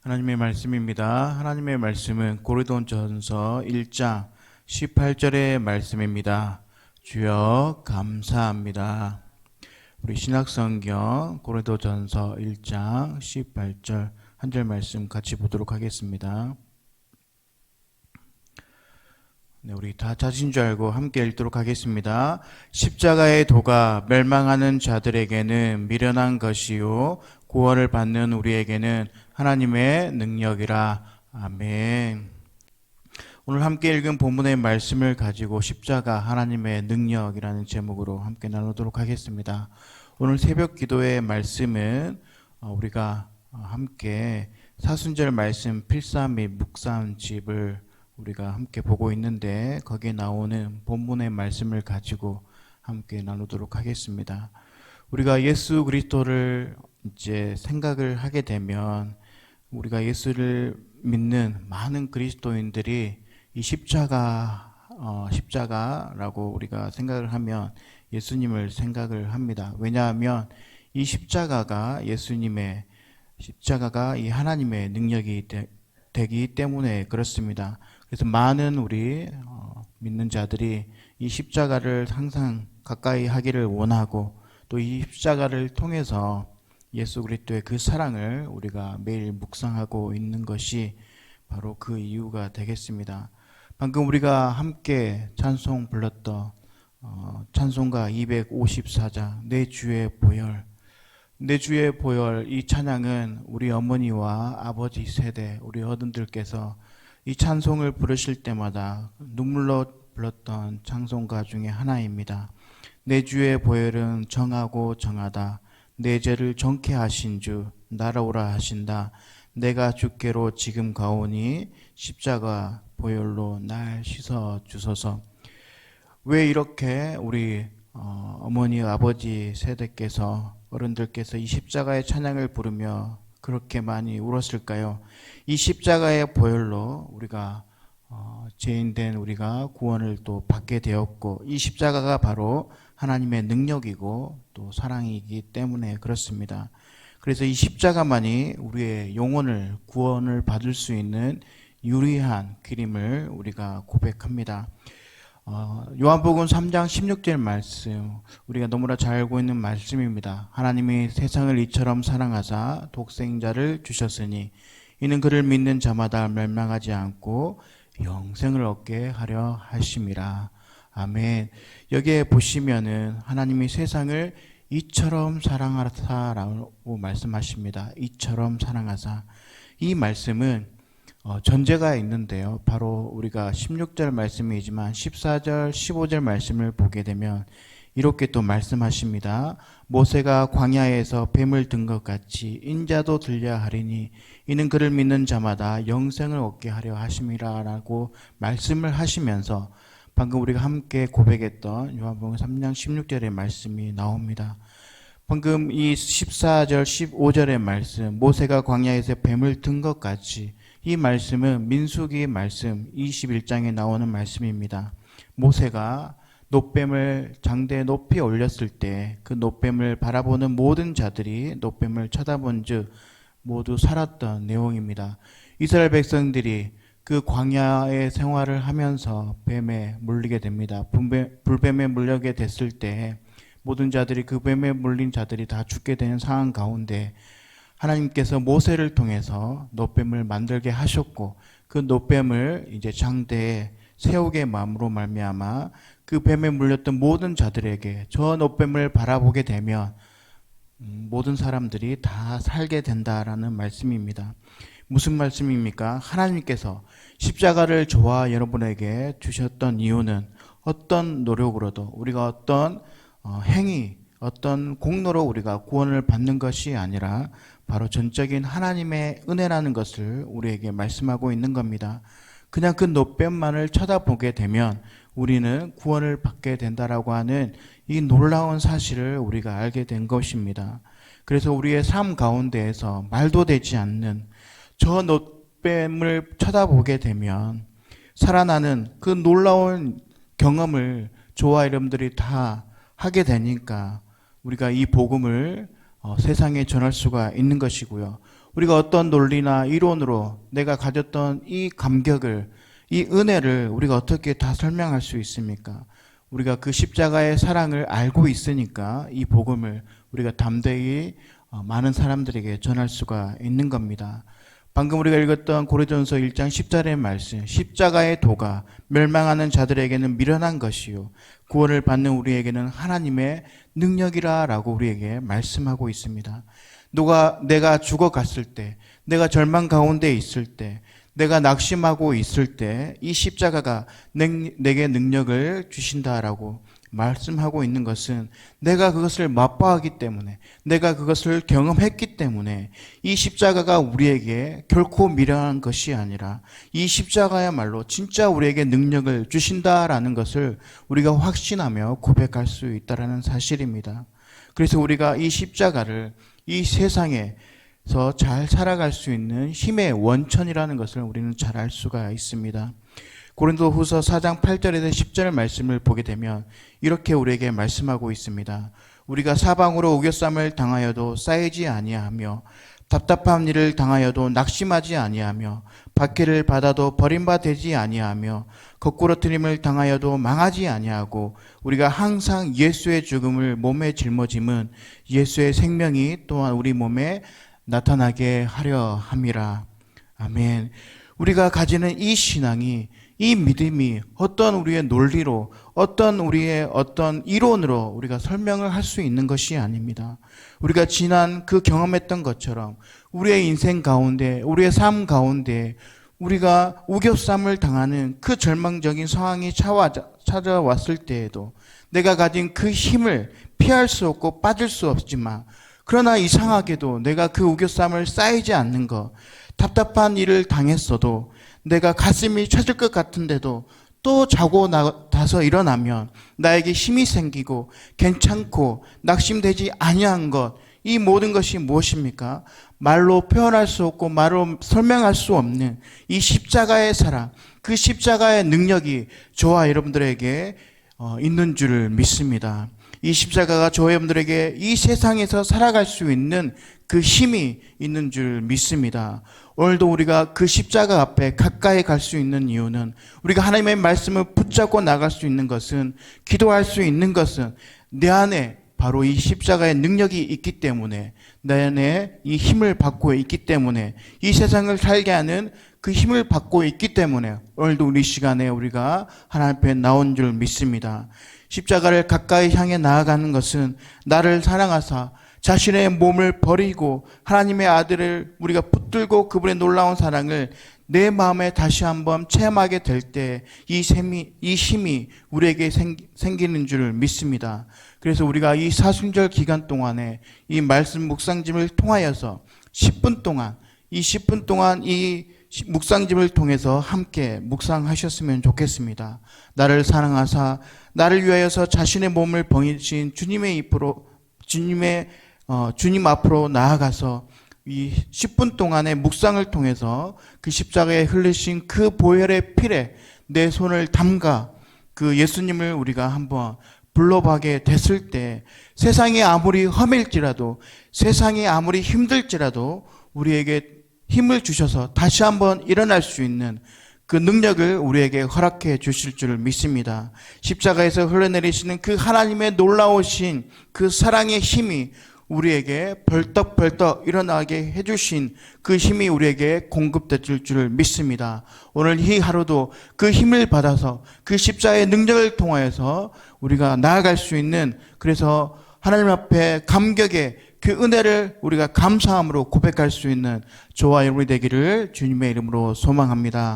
하나님의 말씀입니다. 하나님의 말씀은 고린도전서 1장 18절의 말씀입니다. 주여 감사합니다. 우리 신약성경 고린도전서 1장 18절 한 절 말씀 같이 보도록 하겠습니다. 네, 우리 다 자신 줄 알고 함께 읽도록 하겠습니다. 십자가의 도가 멸망하는 자들에게는 미련한 것이요 구원을 받는 우리에게는 하나님의 능력이라. 아멘. 오늘 함께 읽은 본문의 말씀을 가지고 십자가 하나님의 능력이라는 제목으로 함께 나누도록 하겠습니다. 오늘 새벽 기도의 말씀은 우리가 함께 사순절 말씀 필사 및 묵상집을 우리가 함께 보고 있는데 거기에 나오는 본문의 말씀을 가지고 함께 나누도록 하겠습니다. 우리가 예수 그리스도를 이제 생각을 하게 되면 우리가 예수를 믿는 많은 그리스도인들이 이 십자가라고 우리가 생각을 하면 예수님을 생각을 합니다. 왜냐하면 이 십자가가 이 하나님의 능력이 되기 때문에 그렇습니다. 그래서 많은 우리 믿는 자들이 이 십자가를 항상 가까이 하기를 원하고 또 이 십자가를 통해서 예수 그리스도의 그 사랑을 우리가 매일 묵상하고 있는 것이 바로 그 이유가 되겠습니다. 방금 우리가 함께 찬송 불렀던 찬송가 254장 내 주의 보혈, 내 주의 보혈, 이 찬양은 우리 어머니와 아버지 세대 우리 어른들께서 이 찬송을 부르실 때마다 눈물로 불렀던 찬송가 중에 하나입니다. 내 주의 보혈은 정하고 정하다. 내 죄를 정케 하신 주 날아오라 하신다. 내가 주께로 지금 가오니 십자가 보혈로 날 씻어 주소서. 왜 이렇게 우리 어머니 아버지 세대께서 어른들께서 이 십자가의 찬양을 부르며 그렇게 많이 울었을까요? 이 십자가의 보혈로 우리가 죄인된 우리가 구원을 또 받게 되었고 이 십자가가 바로 하나님의 능력이고 또 사랑이기 때문에 그렇습니다. 그래서 이 십자가만이 우리의 영혼을 구원을 받을 수 있는 유리한 길임을 우리가 고백합니다. 요한복음 3장 16절 말씀 우리가 너무나 잘 알고 있는 말씀입니다. 하나님이 세상을 이처럼 사랑하사 독생자를 주셨으니 이는 그를 믿는 자마다 멸망하지 않고 영생을 얻게 하려 하심이라. 아멘. 여기에 보시면은 하나님이 세상을 이처럼 사랑하사라고 말씀하십니다. 이처럼 사랑하사. 이 말씀은 전제가 있는데요. 바로 우리가 16절 말씀이지만 14절, 15절 말씀을 보게 되면 이렇게 또 말씀하십니다. 모세가 광야에서 뱀을 든 것 같이 인자도 들려 하리니 이는 그를 믿는 자마다 영생을 얻게 하려 하심이라 라고 말씀을 하시면서 방금 우리가 함께 고백했던 요한복음 3장 16절의 말씀이 나옵니다. 방금 이 14절, 15절의 말씀 모세가 광야에서 뱀을 든 것 같이 이 말씀은 민수기 말씀 21장에 나오는 말씀입니다. 모세가 놋뱀을 장대에 높이 올렸을 때 그 놋뱀을 바라보는 모든 자들이 놋뱀을 쳐다본 즉 모두 살았던 내용입니다. 이스라엘 백성들이 그 광야의 생활을 하면서 뱀에 물리게 됩니다. 불뱀에 물리게 됐을 때 모든 자들이 그 뱀에 물린 자들이 다 죽게 되는 상황 가운데 하나님께서 모세를 통해서 놋뱀을 만들게 하셨고 그 놋뱀을 이제 장대에 세우게 마음으로 말미암아 그 뱀에 물렸던 모든 자들에게 저 놋뱀을 바라보게 되면 모든 사람들이 다 살게 된다라는 말씀입니다. 무슨 말씀입니까? 하나님께서 십자가를 저와 여러분에게 주셨던 이유는 어떤 노력으로도 우리가 어떤 행위, 어떤 공로로 우리가 구원을 받는 것이 아니라 바로 전적인 하나님의 은혜라는 것을 우리에게 말씀하고 있는 겁니다. 그냥 그 놋뱀만을 쳐다보게 되면 우리는 구원을 받게 된다라고 하는 이 놀라운 사실을 우리가 알게 된 것입니다. 그래서 우리의 삶 가운데에서 말도 되지 않는 저 놋뱀을 쳐다보게 되면 살아나는 그 놀라운 경험을 저와 여러분들이 다 하게 되니까 우리가 이 복음을 세상에 전할 수가 있는 것이고요. 우리가 어떤 논리나 이론으로 내가 가졌던 이 감격을, 이 은혜를 우리가 어떻게 다 설명할 수 있습니까? 우리가 그 십자가의 사랑을 알고 있으니까 이 복음을 우리가 담대히 많은 사람들에게 전할 수가 있는 겁니다. 방금 우리가 읽었던 고린도전서 1장 10절의 말씀, 십자가의 도가 멸망하는 자들에게는 미련한 것이요 구원을 받는 우리에게는 하나님의 능력이라 라고 우리에게 말씀하고 있습니다. 내가 죽어갔을 때, 내가 절망 가운데 있을 때, 내가 낙심하고 있을 때 이 십자가가 내게 능력을 주신다라고 말씀하고 있는 것은 내가 그것을 맛보았기 때문에, 내가 그것을 경험했기 때문에 이 십자가가 우리에게 결코 미련한 것이 아니라 이 십자가야말로 진짜 우리에게 능력을 주신다라는 것을 우리가 확신하며 고백할 수 있다라는 사실입니다. 그래서 우리가 이 십자가를 이 세상에서 잘 살아갈 수 있는 힘의 원천이라는 것을 우리는 잘 알 수가 있습니다. 고린도후서 4장 8절에서 10절 말씀을 보게 되면 이렇게 우리에게 말씀하고 있습니다. 우리가 사방으로 우겨쌈을 당하여도 쌓이지 아니하며 답답한 일을 당하여도 낙심하지 아니하며 박해를 받아도 버림받지 아니하며 거꾸러뜨림을 당하여도 망하지 아니하고 우리가 항상 예수의 죽음을 몸에 짊어짐은 예수의 생명이 또한 우리 몸에 나타나게 하려 함이라. 아멘. 우리가 가지는 이 신앙이, 이 믿음이 어떤 우리의 논리로, 어떤 우리의 어떤 이론으로 우리가 설명을 할 수 있는 것이 아닙니다. 우리가 지난 그 경험했던 것처럼 우리의 인생 가운데, 우리의 삶 가운데 우리가 우겨쌈을 당하는 그 절망적인 상황이 찾아왔을 때에도 내가 가진 그 힘을 피할 수 없고 빠질 수 없지만, 그러나 이상하게도 내가 그 우겨쌈을 쌓이지 않는 것, 답답한 일을 당했어도 내가 가슴이 쳐질 것 같은데도 또 자고 나서 일어나면 나에게 힘이 생기고 괜찮고 낙심되지 아니한 것, 이 모든 것이 무엇입니까? 말로 표현할 수 없고 말로 설명할 수 없는 이 십자가의 사랑, 그 십자가의 능력이 저와 여러분들에게 있는 줄을 믿습니다. 이 십자가가 저와 여러분들에게 이 세상에서 살아갈 수 있는 그 힘이 있는 줄 믿습니다. 오늘도 우리가 그 십자가 앞에 가까이 갈 수 있는 이유는, 우리가 하나님의 말씀을 붙잡고 나갈 수 있는 것은, 기도할 수 있는 것은 내 안에 바로 이 십자가의 능력이 있기 때문에, 내 안에 이 힘을 받고 있기 때문에, 이 세상을 살게 하는 그 힘을 받고 있기 때문에 오늘도 우리 시간에 우리가 하나님 앞에 나온 줄 믿습니다. 십자가를 가까이 향해 나아가는 것은 나를 사랑하사 자신의 몸을 버리고 하나님의 아들을 우리가 붙들고 그분의 놀라운 사랑을 내 마음에 다시 한번 체험하게 될 때 이 힘이 우리에게 생기는 줄 믿습니다. 그래서 우리가 이 사순절 기간 동안에 이 말씀 묵상짐을 통하여서 10분 동안, 이 10분 동안 이 묵상짐을 통해서 함께 묵상하셨으면 좋겠습니다. 나를 사랑하사 나를 위하여서 자신의 몸을 버리신 주님 앞으로 나아가서 이 10분 동안의 묵상을 통해서 그 십자가에 흘리신 그 보혈의 피에 내 손을 담가 그 예수님을 우리가 한번 불러보게 됐을 때, 세상이 아무리 험일지라도, 세상이 아무리 힘들지라도 우리에게 힘을 주셔서 다시 한번 일어날 수 있는 그 능력을 우리에게 허락해 주실 줄 믿습니다. 십자가에서 흘러내리시는 그 하나님의 놀라우신 그 사랑의 힘이 우리에게 벌떡벌떡 일어나게 해주신 그 힘이 우리에게 공급될 줄 믿습니다. 오늘 이 하루도 그 힘을 받아서 그 십자가의 능력을 통하여서 우리가 나아갈 수 있는, 그래서 하나님 앞에 감격의 그 은혜를 우리가 감사함으로 고백할 수 있는 저와 여러분이 되기를 주님의 이름으로 소망합니다.